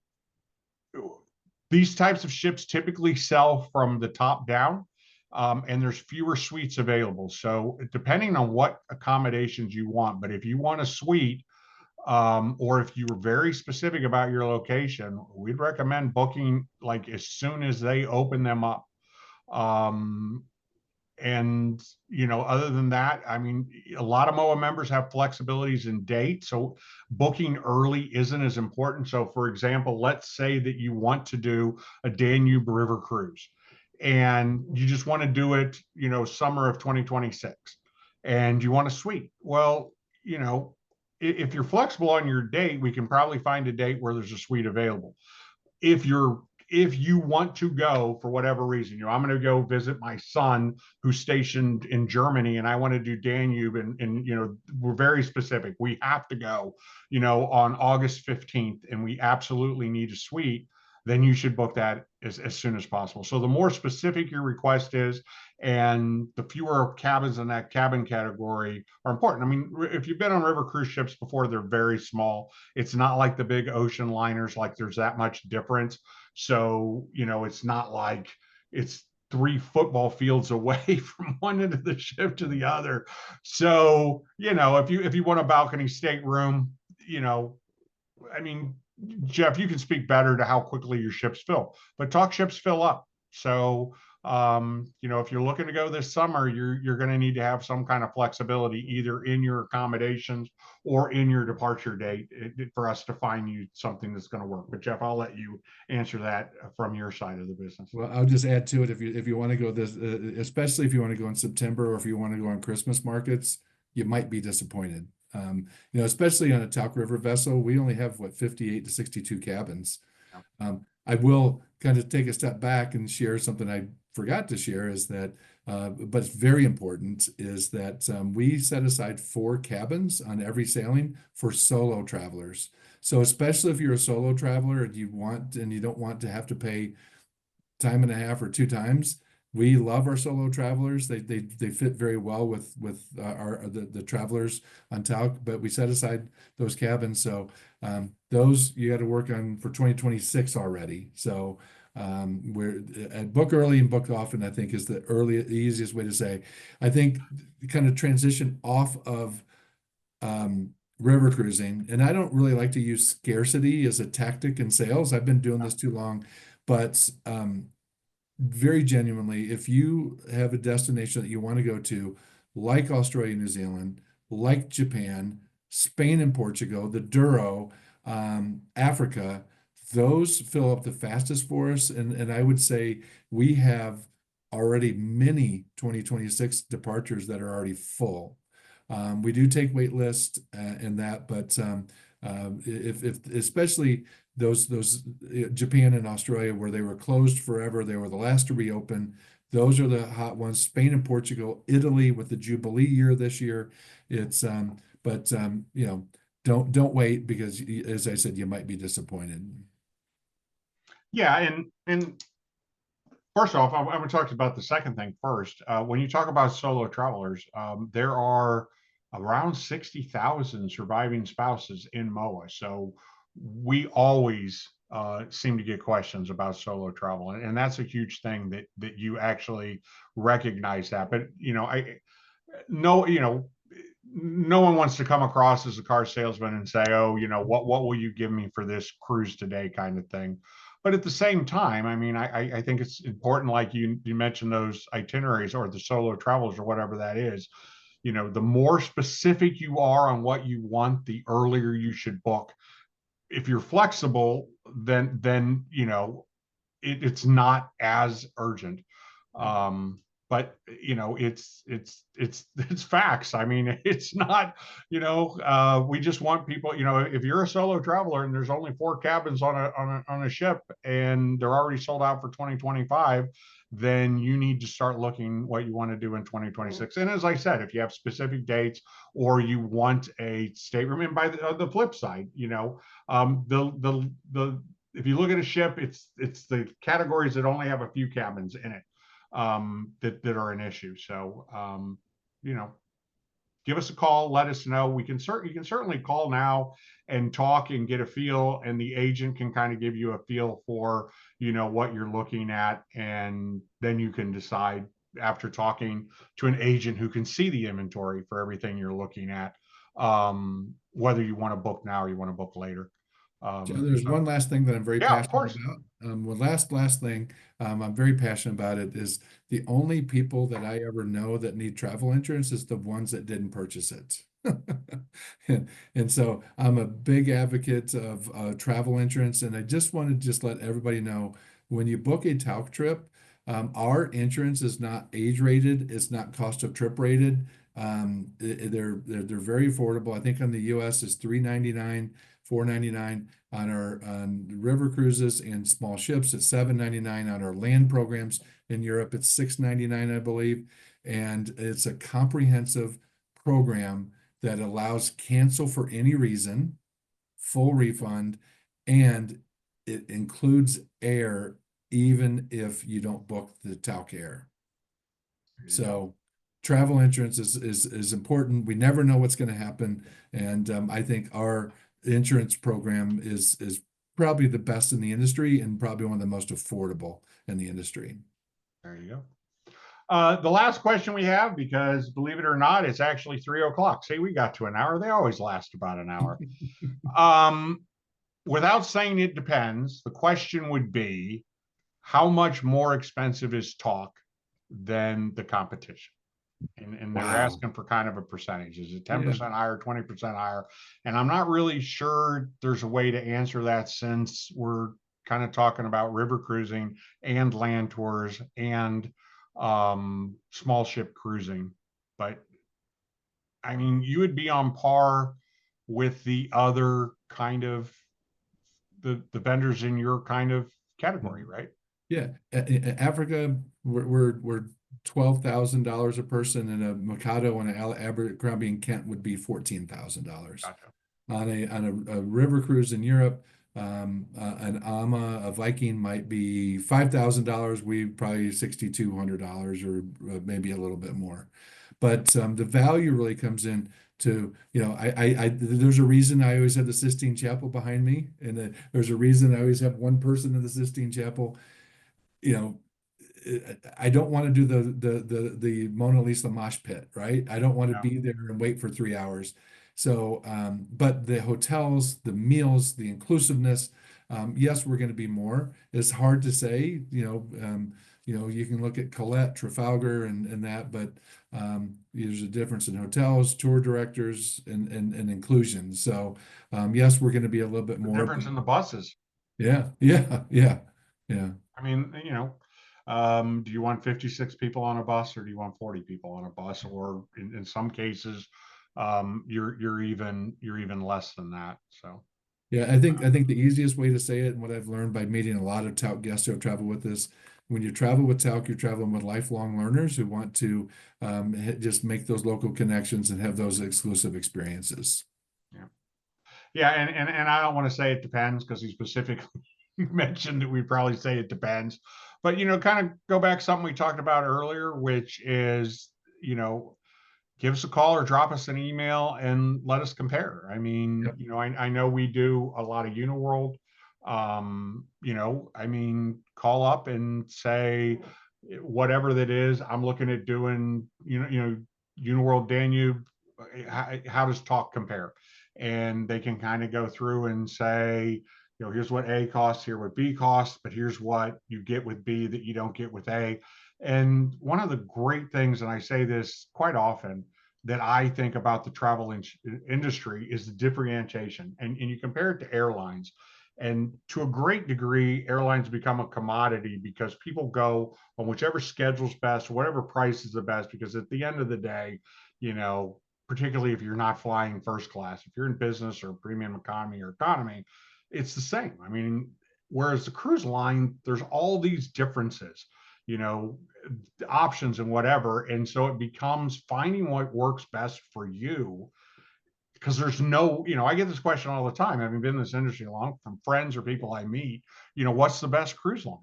these types of ships typically sell from the top down, and there's fewer suites available. So depending on what accommodations you want, but if you want a suite, or if you were very specific about your location, we'd recommend booking like as soon as they open them up. Um, and other than that, I mean, a lot of MOA members have flexibilities in date, so booking early isn't as important. So for example, let's say that you want to do a Danube River cruise, and you just want to do it summer of 2026, and you want a suite. Well, you know if you're flexible on your date, we can probably find a date where there's a suite available. If you want to go for whatever reason, I'm going to go visit my son who's stationed in Germany, and I want to do Danube, and we're very specific. We have to go, on August 15th, and we absolutely need a suite. Then you should book that as soon as possible. So the more specific your request is, and the fewer cabins in that cabin category are important. I mean, if you've been on river cruise ships before, they're very small. It's not like the big ocean liners, like there's that much difference. So, it's not like it's 3 football fields away from one end of the ship to the other. So, if you want a balcony stateroom, I mean, Jeff, you can speak better to how quickly your ships fill, but Tauck ships fill up. So, if you're looking to go this summer, you're going to need to have some kind of flexibility, either in your accommodations or in your departure date, for us to find you something that's going to work. But Jeff, I'll let you answer that from your side of the business. Well, I'll just add to it, if you want to go this, especially if you want to go in September, or if you want to go on Christmas markets, you might be disappointed. Especially on a Tauck River vessel, we only have 58 to 62 cabins. I will kind of take a step back and share something I forgot to share, is that, but it's very important, is that we set aside 4 cabins on every sailing for solo travelers. So especially if you're a solo traveler and you don't want to have to pay time and a half or 2 times. We love our solo travelers. They fit very well with the travelers on Tauck, but we set aside those cabins. So those you got to work on for 2026 already. So Where book early and book often, I think, is the easiest way to say. I think kind of transition off of river cruising, and I don't really like to use scarcity as a tactic in sales. I've been doing this too long, but very genuinely, if you have a destination that you want to go to, like Australia, New Zealand, like Japan, Spain and Portugal, the Douro, Africa, those fill up the fastest for us. And I would say we have already many 2026 departures that are already full. We do take wait list and that, but if especially those Japan and Australia where they were closed forever, they were the last to reopen. Those are the hot ones. Spain and Portugal, Italy with the Jubilee year this year. It's but you know, don't wait because as I said, you might be disappointed. Yeah, and first off, I want to talk about the second thing first. When you talk about solo travelers, there are around 60,000 surviving spouses in MOAA. So we always seem to get questions about solo travel, and that's a huge thing that you actually recognize that. But I no, no one wants to come across as a car salesman and say, "Oh, what will you give me for this cruise today?" kind of thing. But at the same time, I mean, I think it's important, like you mentioned those itineraries or the solo travels or whatever that is. The more specific you are on what you want, the earlier you should book. If you're flexible, then it's not as urgent. Um, but it's facts. I mean, it's not, we just want people, if you're a solo traveler and there's only 4 cabins on a ship and they're already sold out for 2025, then you need to start looking what you want to do in 2026. And as I said, if you have specific dates or you want a stateroom, and by the flip side, the if you look at a ship, it's the categories that only have a few cabins in it that are an issue. So you know, give us a call, let us know. You can certainly call now and talk and get a feel, and the agent can kind of give you a feel for what you're looking at, and then you can decide after talking to an agent who can see the inventory for everything you're looking at, whether you want to book now or you want to book later. John, there's one last thing that I'm very Yeah, of passionate course. about. One last thing I'm very passionate about it is the only people that I ever know that need travel insurance is the ones that didn't purchase it. And so I'm a big advocate of travel insurance, and I just want to just let everybody know when you book a Tauck trip, our insurance is not age rated, it's not cost of trip rated. They're very affordable. I think on the US is $399, $499 on our river cruises and small ships. It's $799 on our land programs in Europe. It's $699, I believe, and it's a comprehensive program that allows cancel for any reason, full refund, and it includes air even if you don't book the Tauck Air. So travel insurance is important. We never know what's going to happen, and I think our insurance program is probably the best in the industry and probably one of the most affordable in the industry. There you go. The last question we have, because believe it or not, it's actually 3 o'clock. See, we got to an hour. They always last about an hour. Without saying it depends, the question would be, how much more expensive is Tauck than the competition? And they're Wow. asking for kind of a percentage. Is it Yeah. 10% higher, 20% higher? And I'm not really sure there's a way to answer that, since we're kind of talking about river cruising and land tours and small ship cruising. But I mean, you would be on par with the other kind of the vendors in your kind of category, right? Yeah. Africa, we're $12,000 a person, and a Mikado and an Abercrombie and Kent would be $14,000. Gotcha. On a river cruise in Europe, an AMA, a Viking might be $5,000. We probably $6,200 or maybe a little bit more. But the value really comes in to, there's a reason I always have the Sistine Chapel behind me, and there's a reason I always have one person in the Sistine Chapel. you know, I don't want to do the Mona Lisa mosh pit, right? I don't want to Yeah. be there and wait for 3 hours. So, but the hotels, the meals, the inclusiveness, yes, we're going to be more. It's hard to say, you can look at Colette, Trafalgar, and that, but there's a difference in hotels, tour directors, and inclusion. So, yes, we're going to be a little bit The more, but difference in the buses. yeah, yeah, yeah, yeah. I mean, do you want 56 people on a bus or do you want 40 people on a bus? Or in some cases, you're even less than that. So Yeah, I think the easiest way to say it, and what I've learned by meeting a lot of Tauck guests who have traveled with us, when you travel with Tauck, you're traveling with lifelong learners who want to just make those local connections and have those exclusive experiences. yeah. Yeah, and I don't want to say it depends because he specifically mentioned that we probably say it depends. But kind of go back to something we talked about earlier, which is, give us a call or drop us an email and let us compare. I mean, Yep. I know we do a lot of Uniworld. Call up and say whatever that is. I'm looking at doing, Uniworld Danube. How does talk compare? And they can kind of go through and say, here's what A costs, here what B costs, but here's what you get with B that you don't get with A. And one of the great things, and I say this quite often, that I think about the travel industry is the differentiation. And you compare it to airlines. And to a great degree, airlines become a commodity because people go on whichever schedule's best, whatever price is the best, because at the end of the day, particularly if you're not flying first class, if you're in business or premium economy or economy, it's the same. I mean, whereas the cruise line, there's all these differences, you know, options and whatever. And so it becomes finding what works best for you. Because there's no, I get this question all the time, having been in this industry long, from friends or people I meet, what's the best cruise line?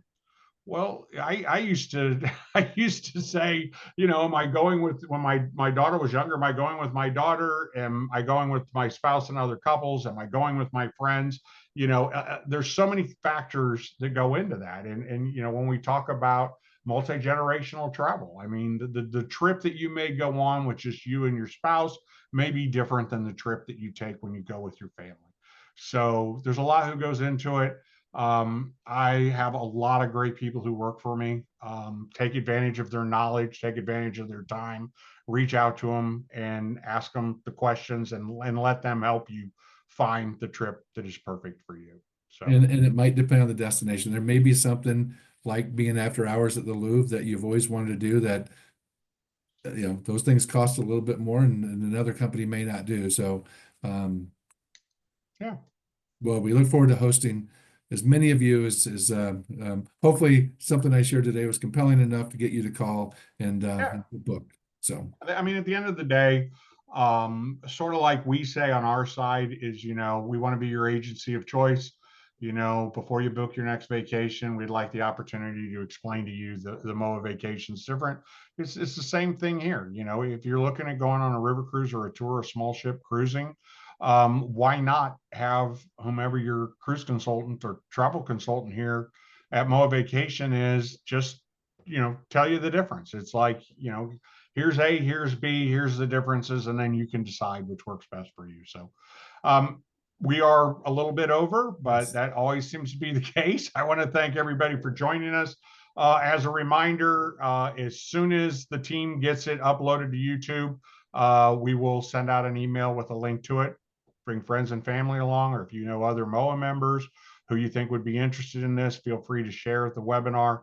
Well, I used to I used to say, am I going with when my daughter was younger? Am I going with my daughter? Am I going with my spouse and other couples? Am I going with my friends? There's so many factors that go into that, and when we talk about multi-generational travel, I mean the trip that you may go on with just you and your spouse may be different than the trip that you take when you go with your family. So there's a lot who goes into it. I have a lot of great people who work for me. Take advantage of their knowledge, take advantage of their time, reach out to them and ask them the questions and let them help you find the trip that is perfect for you. So, And it might depend on the destination. There may be something like being after hours at the Louvre that you've always wanted to do that, those things cost a little bit more and another company may not do. So, yeah, well, we look forward to hosting as many of you as hopefully something I shared today was compelling enough to get you to call and yeah. book. So I mean, at the end of the day, sort of like we say on our side is, we want to be your agency of choice. Before you book your next vacation, we'd like the opportunity to explain to you the MOAA vacation's different. It's the same thing here. If you're looking at going on a river cruise or a tour, a small ship cruising, why not have whomever your cruise consultant or travel consultant here at MOAA Vacation is just, tell you the difference. It's like, here's A, here's B, here's the differences, and then you can decide which works best for you. So we are a little bit over, but yes. that always seems to be the case. I want to thank everybody for joining us. As a reminder, as soon as the team gets it uploaded to YouTube, we will send out an email with a link to it. Bring friends and family along, or if you know other MOAA members who you think would be interested in this, feel free to share the webinar.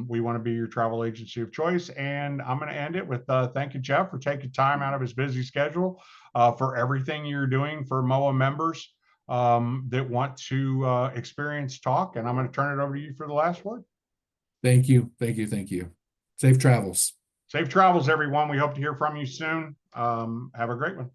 We want to be your travel agency of choice. And I'm going to end it with thank you, Jeff, for taking time out of his busy schedule for everything you're doing for MOAA members that want to experience talk. And I'm going to turn it over to you for the last word. Thank you. Thank you. Thank you. Safe travels. Safe travels, everyone. We hope to hear from you soon. Have a great one.